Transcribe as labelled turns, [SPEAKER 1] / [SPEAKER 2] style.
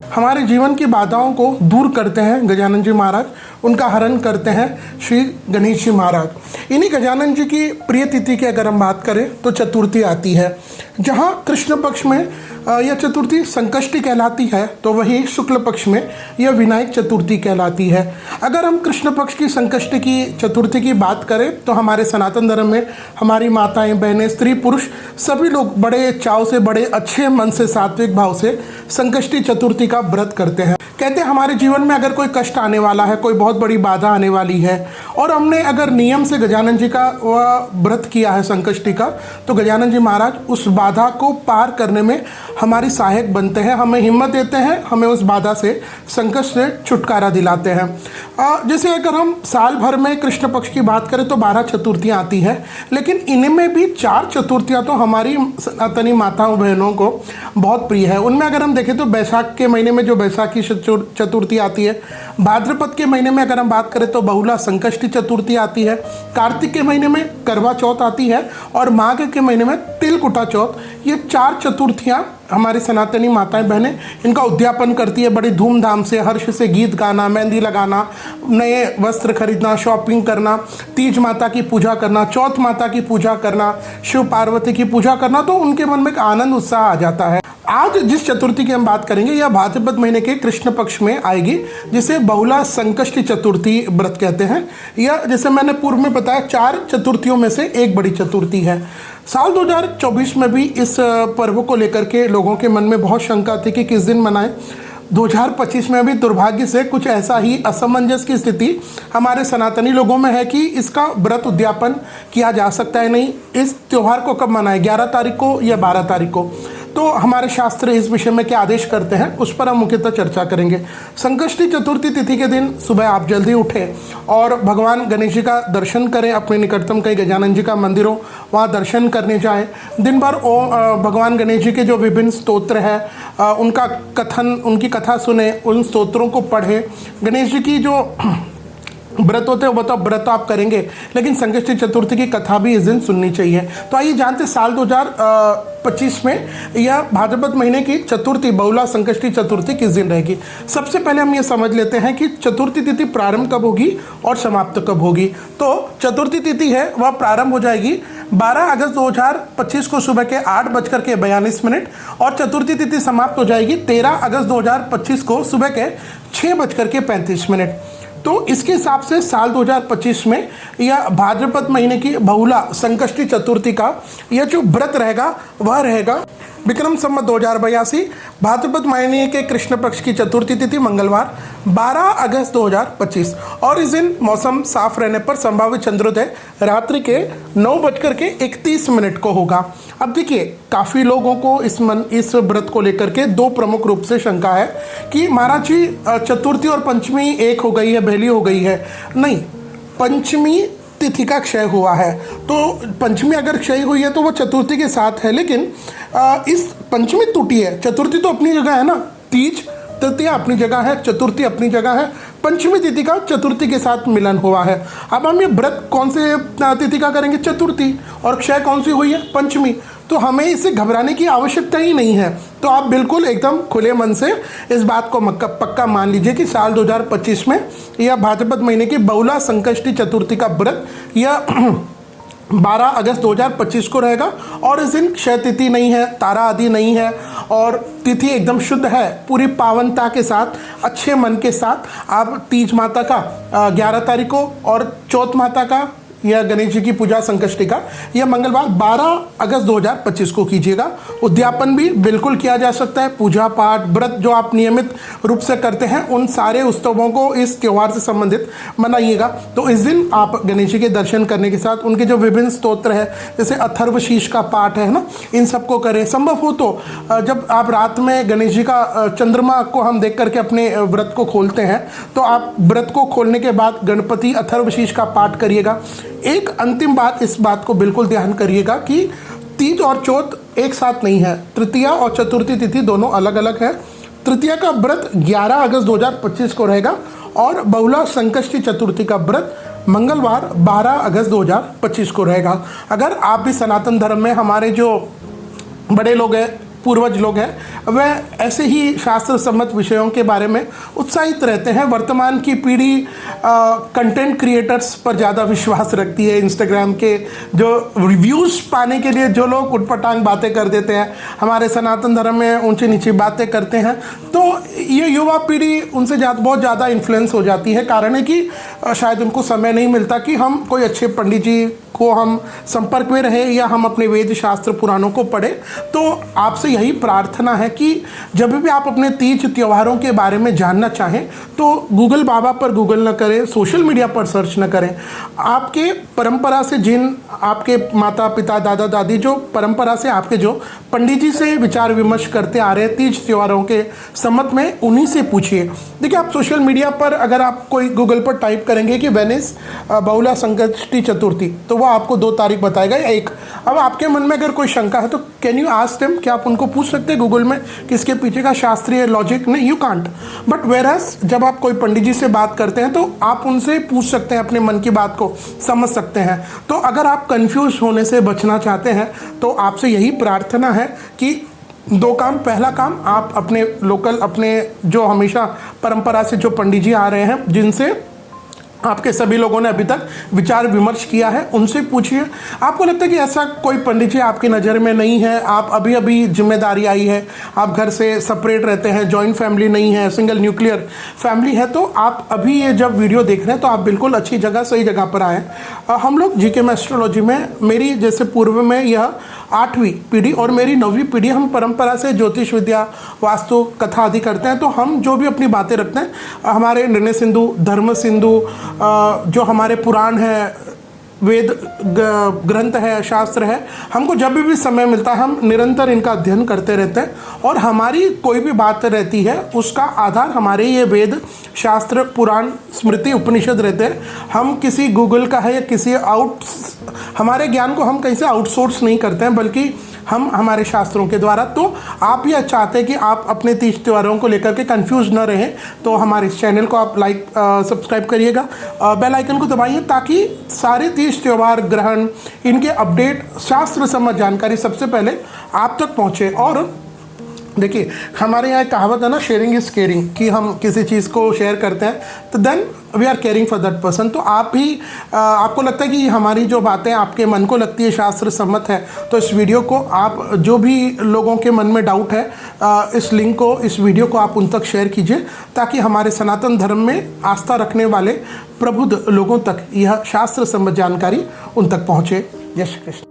[SPEAKER 1] हमारे जीवन की बाधाओं को दूर करते हैं गजानन जी महाराज, उनका हरण करते हैं श्री गणेश जी महाराज। इन्हीं गजानन जी की प्रिय तिथि की अगर हम बात करें तो चतुर्थी आती है, जहाँ कृष्ण पक्ष में यह चतुर्थी संकष्टी कहलाती है, तो वही शुक्ल पक्ष में यह विनायक चतुर्थी कहलाती है। अगर हम कृष्ण पक्ष की संकष्टी की चतुर्थी की बात करें तो हमारे सनातन धर्म में हमारी माताएं, बहनें, स्त्री पुरुष सभी लोग बड़े चाव से, बड़े अच्छे मन से, सात्विक भाव से संकष्टी चतुर्थी का व्रत करते हैं। कहते हैं हमारे जीवन में अगर कोई कष्ट आने वाला है, कोई बहुत बड़ी बाधा आने वाली है और हमने अगर नियम से गजानन जी का वह व्रत किया है संकष्टी का, तो गजानन जी महाराज उस बाधा को पार करने में हमारी सहायक बनते हैं, हमें हिम्मत देते हैं, हमें उस बाधा से, संकट से छुटकारा दिलाते हैं। जैसे अगर हम साल भर में कृष्ण पक्ष की बात करें तो 12 चतुर्थियाँ आती हैं, लेकिन इनमें भी 4 चतुर्थियाँ तो हमारी सनातनी माताओं बहनों को बहुत प्रिय है। उनमें अगर हम देखें तो बैसाख के महीने में जो बैसाखी चतुर्थी आती है, भाद्रपद के महीने में अगर हम बात करें तो बहुला संकष्टी चतुर्थी आती है, कार्तिक के महीने में करवा चौथ आती है और माघ के महीने में तिलकुटा चौथ। ये 4 चतुर्थियाँ हमारी सनातनी माताएं बहनें इनका उद्यापन करती है बड़ी धूमधाम से, हर्ष से, गीत गाना, मेहंदी लगाना, नए वस्त्र खरीदना, शॉपिंग करना, तीज माता की पूजा करना, चौथ माता की पूजा करना, शिव पार्वती की पूजा करना, तो उनके मन में एक आनंद उत्साह आ जाता है। आज जिस चतुर्थी की हम बात करेंगे यह भाद्रपद महीने के कृष्ण पक्ष में आएगी, जिसे बहुला संकष्टी चतुर्थी व्रत कहते हैं। यह जैसे मैंने पूर्व में बताया 4 चतुर्थियों में से एक बड़ी चतुर्थी है। साल 2024 में भी इस पर्व को लेकर के लोगों के मन में बहुत शंका थी कि किस दिन मनाएं। 2025 में भी दुर्भाग्य से कुछ ऐसा ही असमंजस की स्थिति हमारे सनातनी लोगों में है कि इसका व्रत उद्यापन किया जा सकता है नहीं। इस त्यौहार को कब मनाएं, 11 तारीख को या 12 तारीख को? तो हमारे शास्त्र इस विषय में क्या आदेश करते हैं उस पर हम मुख्यतः चर्चा करेंगे। संकष्टी चतुर्थी तिथि के दिन सुबह आप जल्दी उठें और भगवान गणेश जी का दर्शन करें। अपने निकटतम कहीं गजानन जी का मंदिर हो वहाँ दर्शन करने जाएं। दिन भर भगवान गणेश जी के जो विभिन्न स्तोत्र है उनका कथन, उनकी कथा सुने, उन स्तोत्रों को पढ़ें। गणेश जी की जो व्रत होते हैं वो तो व्रत आप करेंगे, लेकिन संकष्टी चतुर्थी की कथा भी इस दिन सुननी चाहिए। तो आइए जानते साल 2025 में यह भाद्रपद महीने की चतुर्थी, बहुला संकष्टी चतुर्थी किस दिन रहेगी। सबसे पहले हम ये समझ लेते हैं कि चतुर्थी तिथि प्रारंभ कब होगी और समाप्त कब होगी। तो चतुर्थी तिथि है वह प्रारंभ हो जाएगी 12 अगस्त 2025 को सुबह के 8:42 और चतुर्थी तिथि समाप्त हो जाएगी 13 अगस्त 2025 को सुबह के 6:35। तो इसके हिसाब से साल 2025 में यह भाद्रपद महीने की बहुला संकष्टी चतुर्थी का यह जो व्रत रहेगा वह रहेगा विक्रम संवत 2082 भाद्रपद महीने के कृष्ण पक्ष की चतुर्थी तिथि मंगलवार 12 अगस्त 2025। और इस दिन मौसम साफ रहने पर संभावित चंद्रोदय रात्रि के 9:31 को होगा। अब देखिए काफ़ी लोगों को इस व्रत को लेकर के 2 प्रमुख रूप से शंका है कि महाराज जी चतुर्थी और पंचमी एक हो गई है, पहली हो गई है। नहीं, पंचमी तिथि का क्षय हुआ है, तो पंचमी अगर क्षय हुई है तो वो चतुर्थी के साथ है, लेकिन इस पंचमी टूटी है, चतुर्थी तो अपनी जगह है ना, तीज तृतीया अपनी जगह है, चतुर्थी अपनी जगह है, पंचमी तिथि का चतुर्थी के साथ मिलन हुआ है। अब हम ये व्रत कौन से तिथि का करेंगे? चतुर्थी, और क्षय कौन सी हुई है? पंचमी। तो हमें इससे घबराने की आवश्यकता ही नहीं है। तो आप बिल्कुल एकदम खुले मन से इस बात को पक्का मान लीजिए कि साल 2025 में यह भाद्रपद महीने की बहुला संकष्टी चतुर्थी का व्रत यह 12 अगस्त 2025 को रहेगा। और इस दिन क्षय तिथि नहीं है, तारा आदि नहीं है, और तिथि एकदम शुद्ध है, पूरी पावनता के साथ, अच्छे मन के साथ आप तीज माता का 11 तारीख को और चौथ माता का यह गणेश जी की पूजा संकष्टी का यह मंगलवार 12 अगस्त 2025 को कीजिएगा। उद्यापन भी बिल्कुल किया जा सकता है। पूजा पाठ, व्रत जो आप नियमित रूप से करते हैं उन सारे उत्सवों को इस त्यौहार से संबंधित मनाइएगा। तो इस दिन आप गणेश जी के दर्शन करने के साथ उनके जो विभिन्न स्तोत्र है, जैसे अथर्वशीष का पाठ है ना, इन सबको करें। संभव हो तो जब आप रात में गणेश जी का चंद्रमा को हम देख करके अपने व्रत को खोलते हैं, तो आप व्रत को खोलने के बाद गणपति अथर्वशीष का पाठ करिएगा। एक अंतिम बात, इस बात को बिल्कुल ध्यान करिएगा कि तीज और चौथ एक साथ नहीं है, तृतीया और चतुर्थी तिथि दोनों अलग अलग है। तृतीया का व्रत 11 अगस्त 2025 को रहेगा और बहुला संकष्टी चतुर्थी का व्रत मंगलवार 12 अगस्त 2025 को रहेगा। अगर आप भी सनातन धर्म में हमारे जो बड़े लोग हैं, पूर्वज लोग हैं वह ऐसे ही शास्त्र सम्मत विषयों के बारे में उत्साहित रहते हैं। वर्तमान की पीढ़ी कंटेंट क्रिएटर्स पर ज़्यादा विश्वास रखती है। इंस्टाग्राम के जो रिव्यूज़ पाने के लिए जो लोग उटपटांग बातें कर देते हैं, हमारे सनातन धर्म में ऊंची नीची बातें करते हैं, तो ये युवा पीढ़ी उनसे बहुत ज़्यादा इन्फ्लुएंस हो जाती है। कारण है कि शायद उनको समय नहीं मिलता कि हम कोई अच्छे पंडित जी को हम संपर्क में रहे या हम अपने वेद शास्त्र पुराणों को पढ़े। तो आपसे यही प्रार्थना है कि जब भी आप अपने तीज त्योहारों के बारे में जानना चाहें तो गूगल बाबा पर गूगल न करें, सोशल मीडिया पर सर्च न करें। आपके परंपरा से जिन आपके माता पिता दादा दादी जो परंपरा से आपके जो पंडित जी से विचार विमर्श करते आ रहे हैं तीज त्योहारों के संबंध में, उन्हीं से पूछिए। देखिए, आप सोशल मीडिया पर अगर आप कोई गूगल पर टाइप करेंगे कि वेनिस बहुला संकष्टी चतुर्थी, तो वो आपको 2 तारीख बताएगा या 1। अब आपके मन में अगर कोई शंका है तो कैन यू आस्क देम, क्या आप उनको पूछ सकते हैं गूगल में कि इसके पीछे का शास्त्रीय लॉजिक? नहीं, यू कांट। बट वेरएस जब आप कोई पंडित जी से बात करते हैं तो आप उनसे पूछ सकते हैं, अपने मन की बात को समझ सकते हैं। तो अगर आप कंफ्यूज होने से बचना चाहते हैं तो आपसे यही प्रार्थना है कि 2 काम। पहला काम, आप अपने लोकल, अपने जो हमेशा परंपरा से जो पंडित जी आ रहे हैं, जिनसे आपके सभी लोगों ने अभी तक विचार विमर्श किया है, उनसे पूछिए। आपको लगता है कि ऐसा कोई पंडित जी आपकी नज़र में नहीं है, आप अभी अभी जिम्मेदारी आई है, आप घर से सेपरेट रहते हैं, जॉइंट फैमिली नहीं है, सिंगल न्यूक्लियर फैमिली है, तो आप अभी ये जब वीडियो देख रहे हैं तो आप बिल्कुल अच्छी जगह, सही जगह पर आए। हम लोग जीके में एस्ट्रोलॉजी में, मेरी जैसे पूर्व में यह 8वीं पीढ़ी और मेरी 9वीं पीढ़ी, हम परंपरा से ज्योतिष विद्या, वास्तु, कथा आदि करते हैं। तो हम जो भी अपनी बातें रखते हैं, हमारे निर्णय सिंधु, धर्म सिंधु, जो हमारे पुराण है, वेद ग्रंथ है, शास्त्र है, हमको जब भी समय मिलता है हम निरंतर इनका अध्ययन करते रहते हैं। और हमारी कोई भी बात रहती है उसका आधार हमारे ये वेद शास्त्र, पुराण, स्मृति, उपनिषद रहते हैं। हम किसी गूगल का है या किसी हमारे ज्ञान को हम कहीं से आउटसोर्स नहीं करते हैं, बल्कि हम हमारे शास्त्रों के द्वारा। तो आप ये चाहते हैं कि आप अपने तीज त्योहारों को लेकर के कंफ्यूज न रहें, तो हमारे इस चैनल को आप सब्सक्राइब करिएगा, बेल आइकन को दबाइए, ताकि सारे तीज त्योहार, ग्रहण, इनके अपडेट, शास्त्र सम्मत जानकारी सबसे पहले आप तक पहुँचे। और देखिए, हमारे यहाँ एक कहावत है ना, शेयरिंग इज़ केयरिंग, कि हम किसी चीज़ को शेयर करते हैं तो then we are caring for that person. तो आप भी, आपको लगता है कि हमारी जो बातें आपके मन को लगती है शास्त्र सम्मत है, तो इस वीडियो को आप, जो भी लोगों के मन में डाउट है, इस लिंक को, इस वीडियो को आप उन तक शेयर कीजिए, ताकि हमारे सनातन धर्म में आस्था रखने वाले प्रबुद्ध लोगों तक यह शास्त्र सम्मत जानकारी उन तक पहुँचे। जय श्री कृष्ण।